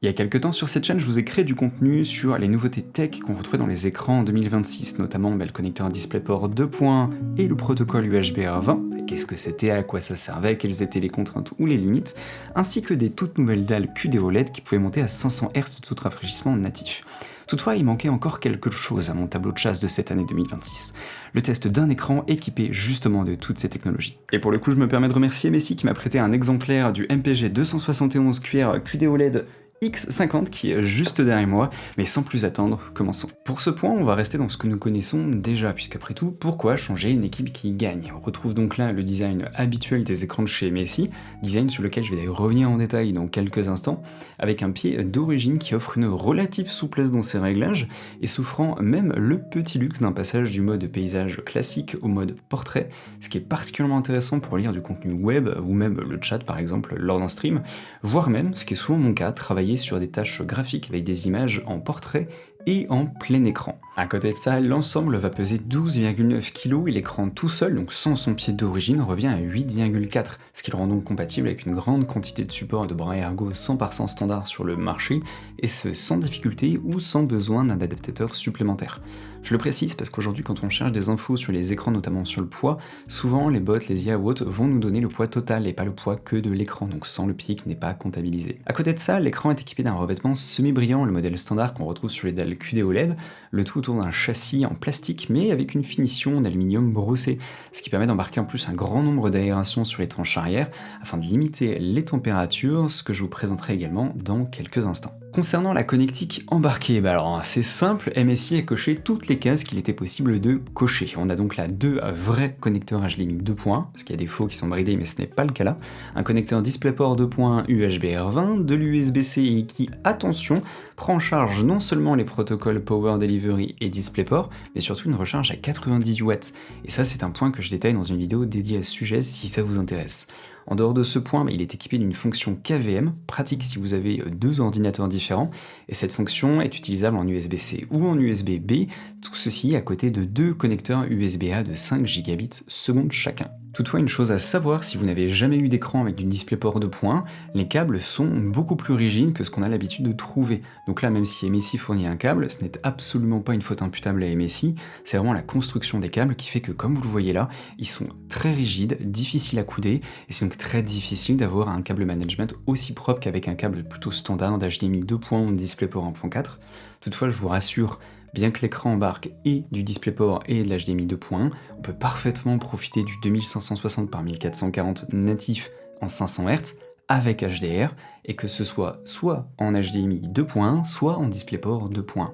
Il y a quelques temps sur cette chaîne, je vous ai créé du contenu sur les nouveautés tech qu'on retrouvait dans les écrans en 2026, notamment le connecteur DisplayPort 2.1 et le protocole USB-R20, qu'est-ce que c'était, à quoi ça servait, quelles étaient les contraintes ou les limites, ainsi que des toutes nouvelles dalles QD-OLED qui pouvaient monter à 500 Hz de taux de rafraîchissement natif. Toutefois, il manquait encore quelque chose à mon tableau de chasse de cette année 2026, le test d'un écran équipé justement de toutes ces technologies. Et pour le coup, je me permets de remercier Messi qui m'a prêté un exemplaire du MPG 271 QR QD-OLED X50 qui est juste derrière moi, mais sans plus attendre, commençons. Pour ce point, on va rester dans ce que nous connaissons déjà, puisqu'après tout, pourquoi changer une équipe qui gagne? On retrouve donc là le design habituel des écrans de chez Messi, design sur lequel je vais d'ailleurs revenir en détail dans quelques instants, avec un pied d'origine qui offre une relative souplesse dans ses réglages, et s'offrant même le petit luxe d'un passage du mode paysage classique au mode portrait, ce qui est particulièrement intéressant pour lire du contenu web, ou même le chat par exemple lors d'un stream, voire même, ce qui est souvent mon cas, travailler sur des tâches graphiques avec des images en portrait et en plein écran. À côté de ça, l'ensemble va peser 12,9 kg et l'écran tout seul, donc sans son pied d'origine, revient à 8,4, ce qui le rend donc compatible avec une grande quantité de supports de bras ergo 100% standard sur le marché, et ce sans difficulté ou sans besoin d'un adaptateur supplémentaire. Je le précise parce qu'aujourd'hui quand on cherche des infos sur les écrans, notamment sur le poids, souvent les bots, les IA ou autres vont nous donner le poids total et pas le poids que de l'écran, donc sans le pied qui n'est pas comptabilisé. À côté de ça, l'écran est équipé d'un revêtement semi-brillant, le modèle standard qu'on retrouve sur les dalles QD-OLED, le tout autour d'un châssis en plastique mais avec une finition d'aluminium brossé, ce qui permet d'embarquer en plus un grand nombre d'aérations sur les tranches arrière afin de limiter les températures, ce que je vous présenterai également dans quelques instants. Concernant la connectique embarquée, alors c'est simple, MSI a coché toutes les cases qu'il était possible de cocher. On a donc là deux vrais connecteurs HDMI 2.1, parce qu'il y a des faux qui sont bridés mais ce n'est pas le cas là, un connecteur DisplayPort 2.1 USB-R20, de l'USB-C qui, attention, prend en charge non seulement les protocoles Power Delivery et DisplayPort, mais surtout une recharge à 90 watts. Et ça c'est un point que je détaille dans une vidéo dédiée à ce sujet si ça vous intéresse. En dehors de ce point, il est équipé d'une fonction KVM, pratique si vous avez deux ordinateurs différents, et cette fonction est utilisable en USB-C ou en USB-B, tout ceci à côté de deux connecteurs USB-A de 5 Gbps chacun. Toutefois, une chose à savoir, si vous n'avez jamais eu d'écran avec du DisplayPort 2.1, les câbles sont beaucoup plus rigides que ce qu'on a l'habitude de trouver. Donc là, même si MSI fournit un câble, ce n'est absolument pas une faute imputable à MSI, c'est vraiment la construction des câbles qui fait que, comme vous le voyez là, ils sont très rigides, difficiles à couder, et c'est donc très difficile d'avoir un câble management aussi propre qu'avec un câble plutôt standard d'HDMI 2.1 ou de DisplayPort 1.4. Toutefois, je vous rassure, bien que l'écran embarque et du DisplayPort et de l'HDMI 2.1, on peut parfaitement profiter du 2560 par 1440 natif en 500 Hz avec HDR, et que ce soit en HDMI 2.1, soit en DisplayPort 2.1.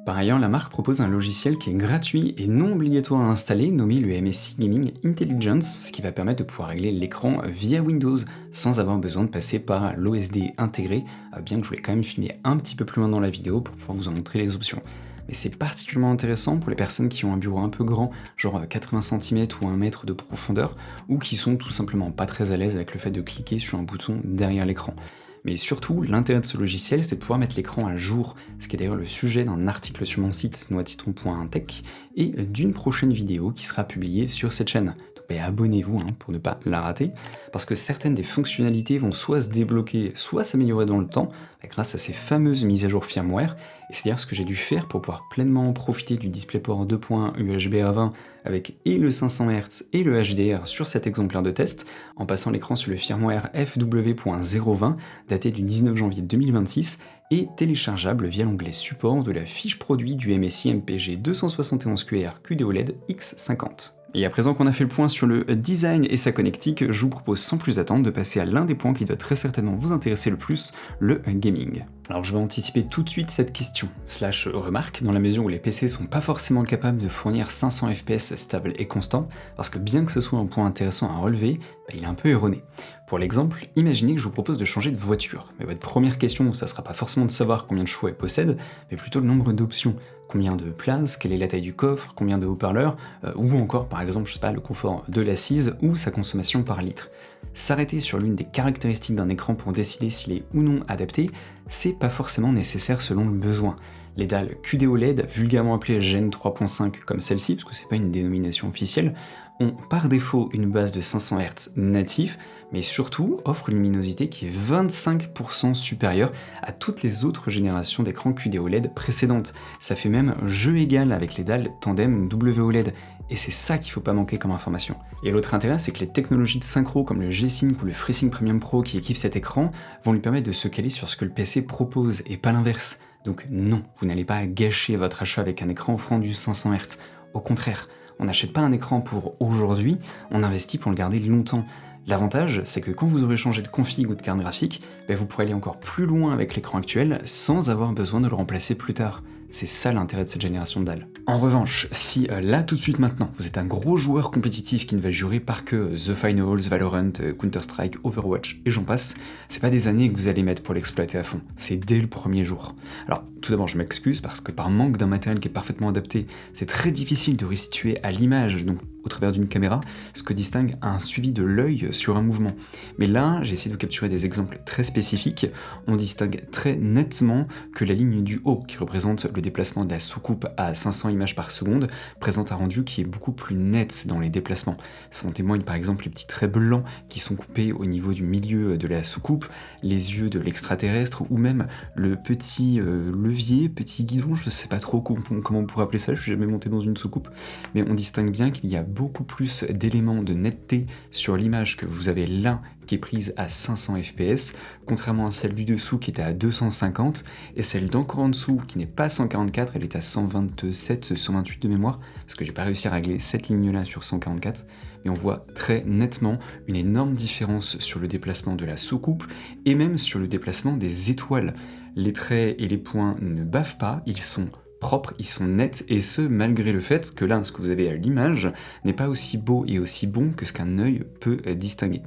Par ailleurs, la marque propose un logiciel qui est gratuit et non obligatoire à installer, nommé le MSI Gaming Intelligence, ce qui va permettre de pouvoir régler l'écran via Windows sans avoir besoin de passer par l'OSD intégré, bien que je voulais quand même filmer un petit peu plus loin dans la vidéo pour pouvoir vous en montrer les options. Mais c'est particulièrement intéressant pour les personnes qui ont un bureau un peu grand, genre 80 cm ou 1 mètre de profondeur, ou qui sont tout simplement pas très à l'aise avec le fait de cliquer sur un bouton derrière l'écran. Mais surtout, l'intérêt de ce logiciel, c'est de pouvoir mettre l'écran à jour, ce qui est d'ailleurs le sujet d'un article sur mon site noatitron.tech et d'une prochaine vidéo qui sera publiée sur cette chaîne. Donc abonnez-vous pour ne pas la rater, parce que certaines des fonctionnalités vont soit se débloquer, soit s'améliorer dans le temps, grâce à ces fameuses mises à jour firmware, et c'est d'ailleurs ce que j'ai dû faire pour pouvoir pleinement profiter du DisplayPort 2.1 USB-A20 avec et le 500 Hz et le HDR sur cet exemplaire de test, en passant l'écran sur le firmware FW.020, daté du 19 janvier 2026, et téléchargeable via l'onglet support de la fiche produit du MSI MPG 271 QR QD-OLED X50. Et à présent qu'on a fait le point sur le design et sa connectique, je vous propose sans plus attendre de passer à l'un des points qui doit très certainement vous intéresser le plus, le gaming. Alors je vais anticiper tout de suite cette question, / remarque, dans la mesure où les PC sont pas forcément capables de fournir 500 FPS stable et constant, parce que bien que ce soit un point intéressant à relever, il est un peu erroné. Pour l'exemple, imaginez que je vous propose de changer de voiture, mais votre première question, ça sera pas forcément de savoir combien de choix elle possède, mais plutôt le nombre d'options. Combien de places, quelle est la taille du coffre, combien de haut-parleurs, ou encore par exemple, je sais pas, le confort de l'assise ou sa consommation par litre. S'arrêter sur l'une des caractéristiques d'un écran pour décider s'il est ou non adapté, c'est pas forcément nécessaire selon le besoin. Les dalles QD-OLED, vulgairement appelées Gen 3.5 comme celle-ci, parce que c'est pas une dénomination officielle, ont par défaut une base de 500 Hz natif, mais surtout offrent une luminosité qui est 25% supérieure à toutes les autres générations d'écrans QD-OLED précédentes. Ça fait même jeu égal avec les dalles tandem WOLED, et c'est ça qu'il faut pas manquer comme information. Et l'autre intérêt, c'est que les technologies de synchro comme le G-Sync ou le FreeSync Premium Pro qui équipent cet écran vont lui permettre de se caler sur ce que le PC propose et pas l'inverse. Donc non, vous n'allez pas gâcher votre achat avec un écran offrant du 500 Hz. Au contraire, on n'achète pas un écran pour aujourd'hui, on investit pour le garder longtemps. L'avantage, c'est que quand vous aurez changé de config ou de carte graphique, vous pourrez aller encore plus loin avec l'écran actuel sans avoir besoin de le remplacer plus tard. C'est ça l'intérêt de cette génération de dalles. En revanche, si là tout de suite maintenant, vous êtes un gros joueur compétitif qui ne va jurer par que The Finals, Valorant, Counter-Strike, Overwatch et j'en passe, c'est pas des années que vous allez mettre pour l'exploiter à fond, c'est dès le premier jour. Alors tout d'abord je m'excuse parce que par manque d'un matériel qui est parfaitement adapté, c'est très difficile de restituer à l'image, donc au travers d'une caméra, ce que distingue un suivi de l'œil sur un mouvement. Mais là, j'ai essayé de vous capturer des exemples très spécifiques. On distingue très nettement que la ligne du haut, qui représente le déplacement de la soucoupe à 500 images par seconde, présente un rendu qui est beaucoup plus net dans les déplacements. Ça en témoigne par exemple les petits traits blancs qui sont coupés au niveau du milieu de la soucoupe, les yeux de l'extraterrestre, ou même le petit levier, petit guidon, je sais pas trop comment on pourrait appeler ça, je suis jamais monté dans une soucoupe, mais on distingue bien qu'il y a beaucoup plus d'éléments de netteté sur l'image que vous avez là qui est prise à 500 fps, contrairement à celle du dessous qui était à 250, et celle d'encore en dessous qui n'est pas 144, elle est à 127, 128 de mémoire, parce que j'ai pas réussi à régler cette ligne-là sur 144, mais on voit très nettement une énorme différence sur le déplacement de la soucoupe, et même sur le déplacement des étoiles. Les traits et les points ne bavent pas, ils sont propres, ils sont nets, et ce malgré le fait que là, ce que vous avez à l'image n'est pas aussi beau et aussi bon que ce qu'un œil peut distinguer.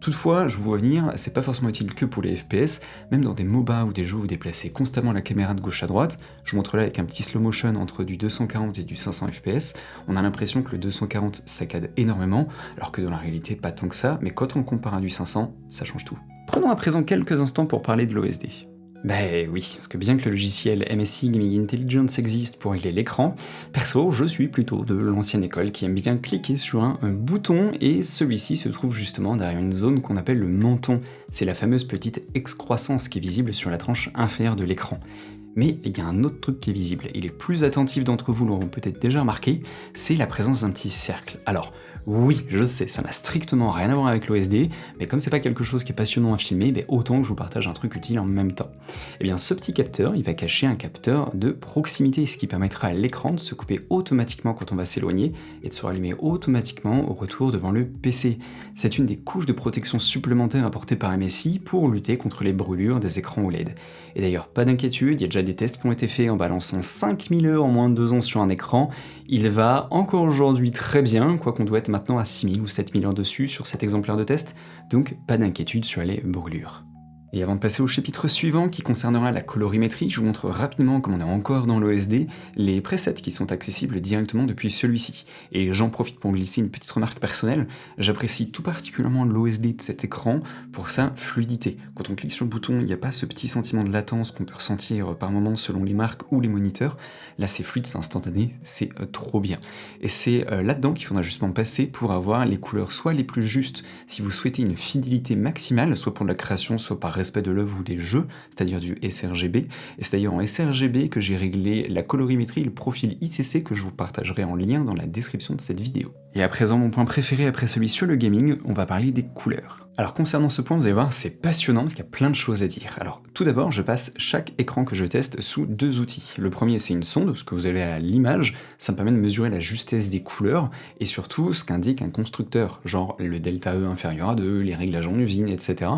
Toutefois, je vous vois venir, c'est pas forcément utile que pour les FPS, même dans des MOBA ou des jeux où vous déplacez constamment la caméra de gauche à droite, je vous montre là avec un petit slow motion entre du 240 et du 500 FPS, on a l'impression que le 240 saccade énormément, alors que dans la réalité pas tant que ça, mais quand on compare à du 500, ça change tout. Prenons à présent quelques instants pour parler de l'OSD. Ben oui, parce que bien que le logiciel MSI Gaming Intelligence existe pour régler l'écran, perso, je suis plutôt de l'ancienne école qui aime bien cliquer sur un bouton, et celui-ci se trouve justement derrière une zone qu'on appelle le menton. C'est la fameuse petite excroissance qui est visible sur la tranche inférieure de l'écran. Mais il y a un autre truc qui est visible, et les plus attentifs d'entre vous l'auront peut-être déjà remarqué, c'est la présence d'un petit cercle. Alors, oui, je sais, ça n'a strictement rien à voir avec l'OSD, mais comme c'est pas quelque chose qui est passionnant à filmer, autant que je vous partage un truc utile en même temps. Et bien ce petit capteur, il va cacher un capteur de proximité, ce qui permettra à l'écran de se couper automatiquement quand on va s'éloigner, et de se rallumer automatiquement au retour devant le PC. C'est une des couches de protection supplémentaires apportées par MSI pour lutter contre les brûlures des écrans OLED. Et d'ailleurs, pas d'inquiétude, il y a déjà des tests qui ont été faits en balançant 5000 heures en moins de 2 ans sur un écran. Il va encore aujourd'hui très bien, quoi qu'on doit être maintenant à 6000 ou 7000 heures dessus sur cet exemplaire de test, donc pas d'inquiétude sur les brûlures. Et avant de passer au chapitre suivant qui concernera la colorimétrie, je vous montre rapidement, comme on est encore dans l'OSD, les presets qui sont accessibles directement depuis celui-ci. Et j'en profite pour glisser une petite remarque personnelle, j'apprécie tout particulièrement l'OSD de cet écran pour sa fluidité. Quand on clique sur le bouton, il n'y a pas ce petit sentiment de latence qu'on peut ressentir par moments selon les marques ou les moniteurs. Là c'est fluide, c'est instantané, c'est trop bien. Et c'est là-dedans qu'il faudra justement passer pour avoir les couleurs soit les plus justes, si vous souhaitez une fidélité maximale, soit pour de la création, soit par respect de l'œuvre ou des jeux, c'est-à-dire du sRGB, et c'est d'ailleurs en sRGB que j'ai réglé la colorimétrie et le profil ICC que je vous partagerai en lien dans la description de cette vidéo. Et à présent, mon point préféré après celui sur le gaming, on va parler des couleurs. Alors concernant ce point, vous allez voir, c'est passionnant parce qu'il y a plein de choses à dire. Alors tout d'abord, je passe chaque écran que je teste sous deux outils. Le premier, c'est une sonde, ce que vous avez à l'image, ça me permet de mesurer la justesse des couleurs, et surtout ce qu'indique un constructeur, genre le delta E inférieur à 2, les réglages en usine, etc.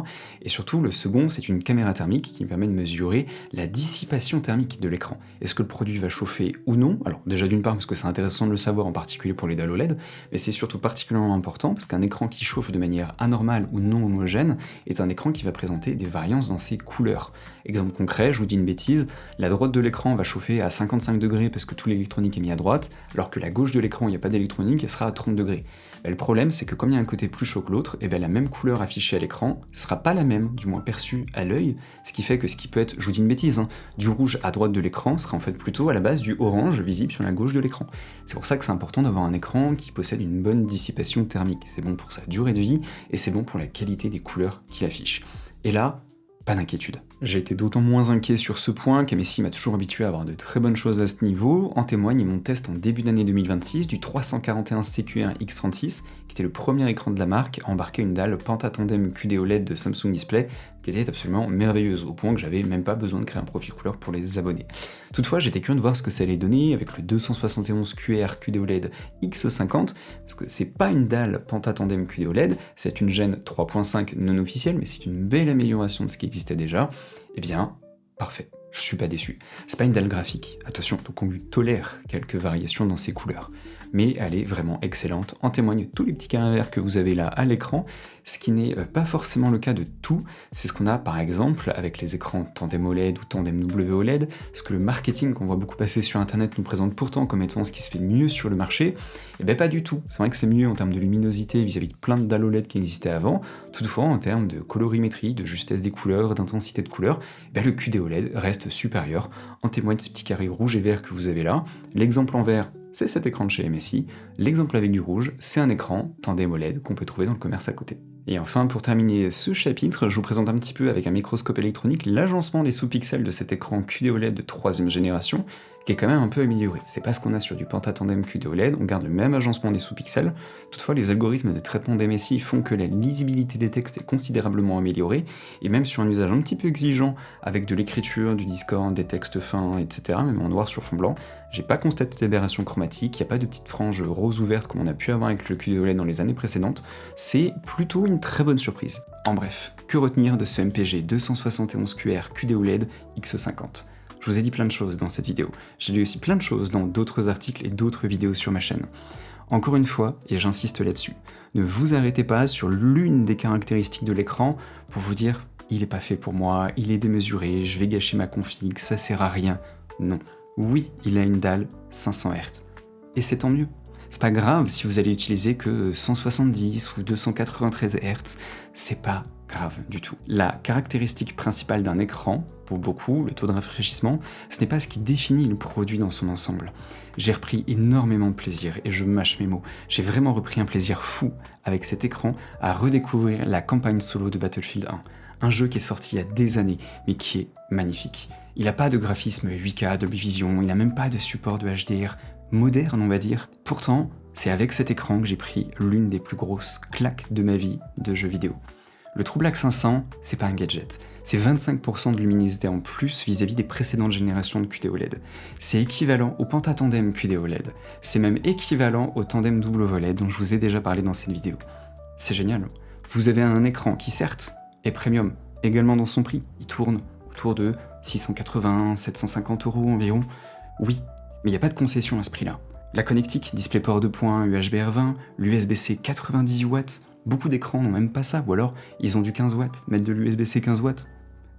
Et surtout, le second, c'est une caméra thermique qui me permet de mesurer la dissipation thermique de l'écran. Est-ce que le produit va chauffer ou non? Alors déjà d'une part parce que c'est intéressant de le savoir, en particulier pour les dalles OLED, mais c'est surtout particulièrement important parce qu'un écran qui chauffe de manière anormale ou non homogène est un écran qui va présenter des variances dans ses couleurs. Exemple concret, je vous dis une bêtise, la droite de l'écran va chauffer à 55 degrés parce que tout l'électronique est mis à droite, alors que la gauche de l'écran où il n'y a pas d'électronique, elle sera à 30 degrés. Le problème, c'est que comme il y a un côté plus chaud que l'autre, la même couleur affichée à l'écran sera pas la même, du moins perçue à l'œil, ce qui fait que ce qui peut être, je vous dis une bêtise, du rouge à droite de l'écran sera en fait plutôt à la base du orange visible sur la gauche de l'écran. C'est pour ça que c'est important d'avoir un écran qui possède une bonne dissipation thermique. C'est bon pour sa durée de vie et c'est bon pour la qualité des couleurs qu'il affiche. Et là, pas d'inquiétude. J'ai été d'autant moins inquiet sur ce point qu'MSI m'a toujours habitué à avoir de très bonnes choses à ce niveau. En témoigne mon test en début d'année 2026 du 341 CQR X36, qui était le premier écran de la marque à embarquer une dalle Pentatandem QD-OLED de Samsung Display, qui était absolument merveilleuse, au point que j'avais même pas besoin de créer un profil couleur pour les abonnés. Toutefois, j'étais curieux de voir ce que ça allait donner avec le 271 QR QD-OLED X50, parce que c'est pas une dalle Pentatandem QD-OLED, c'est une gêne 3.5 non officielle, mais c'est une belle amélioration de ce qui existait déjà. Eh bien, parfait, je suis pas déçu. C'est pas une dalle graphique, attention, donc on lui tolère quelques variations dans ses couleurs. Mais elle est vraiment excellente, en témoignent tous les petits carrés verts que vous avez là à l'écran, ce qui n'est pas forcément le cas de tout, c'est ce qu'on a par exemple avec les écrans Tandem OLED ou Tandem WOLED, ce que le marketing qu'on voit beaucoup passer sur internet nous présente pourtant comme étant ce qui se fait mieux sur le marché, et pas du tout. C'est vrai que c'est mieux en termes de luminosité vis-à-vis de plein de dalles OLED qui existaient avant, toutefois en termes de colorimétrie, de justesse des couleurs, d'intensité de couleurs, le QD OLED reste supérieur, en témoignent ces petits carrés rouges et verts que vous avez là. L'exemple en vert, c'est cet écran de chez MSI, l'exemple avec du rouge, c'est un écran Tandem OLED qu'on peut trouver dans le commerce à côté. Et enfin, pour terminer ce chapitre, je vous présente un petit peu avec un microscope électronique l'agencement des sous-pixels de cet écran QD OLED de 3ème génération, qui est quand même un peu amélioré. C'est pas ce qu'on a sur du Pentatandem QD OLED, on garde le même agencement des sous-pixels, toutefois les algorithmes de traitement d'MSI font que la lisibilité des textes est considérablement améliorée, et même sur un usage un petit peu exigeant, avec de l'écriture, du Discord, des textes fins, etc., même en noir sur fond blanc, j'ai pas constaté d'aberration chromatique, il n'y a pas de petites franges roses ou vertes comme on a pu avoir avec le QD OLED dans les années précédentes, c'est plutôt une très bonne surprise. En bref, que retenir de ce MPG 271QR QD OLED X50 ? Je vous ai dit plein de choses dans cette vidéo, j'ai lu aussi plein de choses dans d'autres articles et d'autres vidéos sur ma chaîne. Encore une fois, et j'insiste là-dessus, ne vous arrêtez pas sur l'une des caractéristiques de l'écran pour vous dire « il est pas fait pour moi, il est démesuré, je vais gâcher ma config, ça sert à rien ». Non. Oui, il a une dalle 500 Hz. Et c'est tant mieux. C'est pas grave si vous allez utiliser que 170 ou 293 Hz, c'est pas grave du tout. La caractéristique principale d'un écran, pour beaucoup, le taux de rafraîchissement, ce n'est pas ce qui définit le produit dans son ensemble. J'ai repris énormément de plaisir, et je mâche mes mots, j'ai vraiment repris un plaisir fou avec cet écran à redécouvrir la campagne solo de Battlefield 1. Un jeu qui est sorti il y a des années, mais qui est magnifique. Il n'a pas de graphisme 8K, Dolby Vision, il n'a même pas de support de HDR moderne, on va dire. Pourtant, c'est avec cet écran que j'ai pris l'une des plus grosses claques de ma vie de jeux vidéo. Le TrueBlack 500, c'est pas un gadget, c'est 25% de luminosité en plus vis-à-vis des précédentes générations de QD OLED. C'est équivalent au Pentatandem QD OLED, c'est même équivalent au Tandem WOLED dont je vous ai déjà parlé dans cette vidéo. C'est génial. Vous avez un écran qui certes est premium, également dans son prix, il tourne autour de 680, 750 € environ. Oui, mais il n'y a pas de concession à ce prix-là. La connectique, DisplayPort 2 points, UHBR20, l'USB-C 90 watts, beaucoup d'écrans n'ont même pas ça, ou alors ils ont du 15 watts, mettre de l'USB-C 15 watts.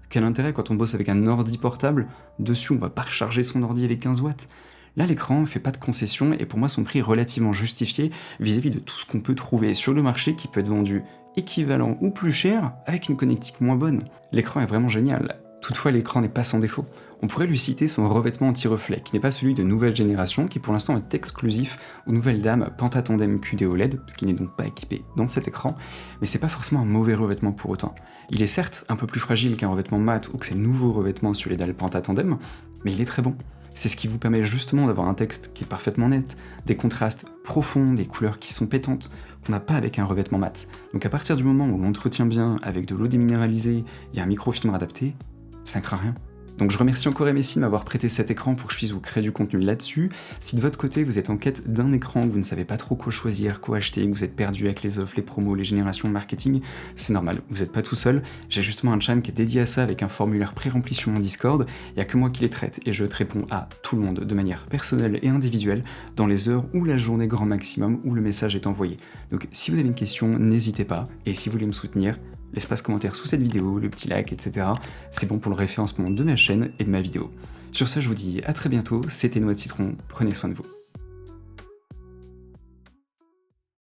Quel intérêt quand on bosse avec un ordi portable, dessus on va pas recharger son ordi avec 15 watts. Là l'écran ne fait pas de concession et pour moi son prix est relativement justifié vis-à-vis de tout ce qu'on peut trouver sur le marché qui peut être vendu équivalent ou plus cher avec une connectique moins bonne. L'écran est vraiment génial. Toutefois, l'écran n'est pas sans défaut. On pourrait lui citer son revêtement anti-reflet, qui n'est pas celui de nouvelle génération, qui pour l'instant est exclusif aux nouvelles dames Pentatandem QD OLED, ce qui n'est donc pas équipé dans cet écran, mais c'est pas forcément un mauvais revêtement pour autant. Il est certes un peu plus fragile qu'un revêtement mat ou que ces nouveaux revêtements sur les dalles Pentatandem, mais il est très bon. C'est ce qui vous permet justement d'avoir un texte qui est parfaitement net, des contrastes profonds, des couleurs qui sont pétantes, qu'on n'a pas avec un revêtement mat. Donc à partir du moment où l'on entretient bien avec de l'eau déminéralisée et un microfilm adapté, ça ne craint rien. Donc je remercie encore MSI de m'avoir prêté cet écran pour que je puisse vous créer du contenu là-dessus. Si de votre côté vous êtes en quête d'un écran, que vous ne savez pas trop quoi choisir, quoi acheter, que vous êtes perdu avec les offres, les promos, les générations de marketing, c'est normal, vous n'êtes pas tout seul. J'ai justement un channel qui est dédié à ça avec un formulaire pré-rempli sur mon Discord. Il n'y a que moi qui les traite et je te réponds à tout le monde de manière personnelle et individuelle dans les heures ou la journée grand maximum où le message est envoyé. Donc si vous avez une question, n'hésitez pas, et si vous voulez me soutenir, l'espace commentaire sous cette vidéo, le petit like, etc. C'est bon pour le référencement de ma chaîne et de ma vidéo. Sur ce, je vous dis à très bientôt, c'était Noix de Citron, prenez soin de vous.